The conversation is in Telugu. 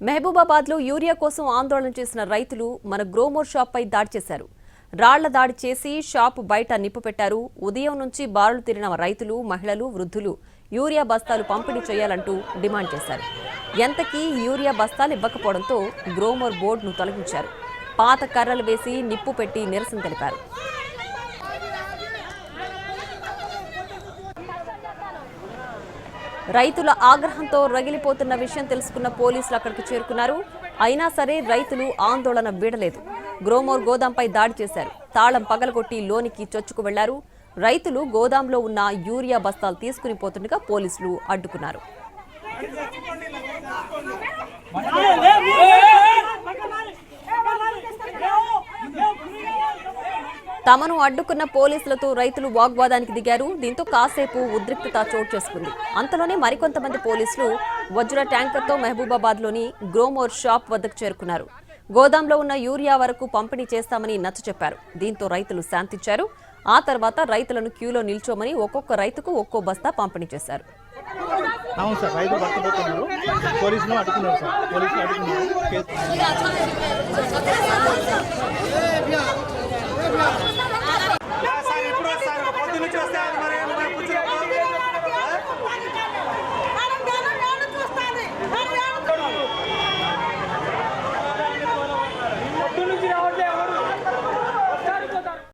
మహబూబాబాద్లో యూరియా కోసం ఆందోళన చేసిన రైతులు మన గ్రోమోర్ షాప్పై దాడి చేశారు. రాళ్ల దాడి చేసి షాపు బయట నిప్పు పెట్టారు. ఉదయం నుంచి బారులు తీరిన రైతులు, మహిళలు, వృద్ధులు యూరియా బస్తాలు పంపిణీ చేయాలంటూ డిమాండ్ చేశారు. ఎంతకీ యూరియా బస్తాలు ఇవ్వకపోవడంతో గ్రోమోర్ బోర్డును తొలగించారు. పాత కర్రలు వేసి నిప్పు పెట్టి నిరసన తెలిపారు. రైతుల ఆగ్రహంతో రగిలిపోతున్న విషయం తెలుసుకున్న పోలీసులు అక్కడికి చేరుకున్నారు. అయినా సరే రైతులు ఆందోళన వీడలేదు. గ్రోమోర్ గోదాంపై దాడి చేశారు. తాళం పగలగొట్టి లోనికి చొచ్చుకు వెళ్లారు. రైతులు గోదాంలో ఉన్న యూరియా బస్తాలు తీసుకుని పోతుండగా పోలీసులు అడ్డుకున్నారు. తమను అడ్డుకున్న పోలీసులతో రైతులు వాగ్వాదానికి దిగారు. దీంతో కాసేపు ఉద్రిక్తత చోటు చేసుకుంది. అంతలోనే మరికొంతమంది పోలీసులు వజ్ర ట్యాంకర్తో మహబూబాబాద్లోని గ్రోమోర్ షాప్ వద్దకు చేరుకున్నారు. గోదాంలో ఉన్న యూరియా వరకు పంపిణీ చేస్తామని నచ్చచెప్పారు. దీంతో రైతులు శాంతించారు. ఆ తర్వాత రైతులను క్యూలో నిల్చోమని ఒక్కొక్క రైతుకు ఒక్కో బస్తా పంపిణీ చేశారు. అవును సార్, రైతు పట్టుకుపోతున్నారు. పోలీసులు అడ్డుకున్నారు సార్. పోలీసులు అడ్డుకున్నారు.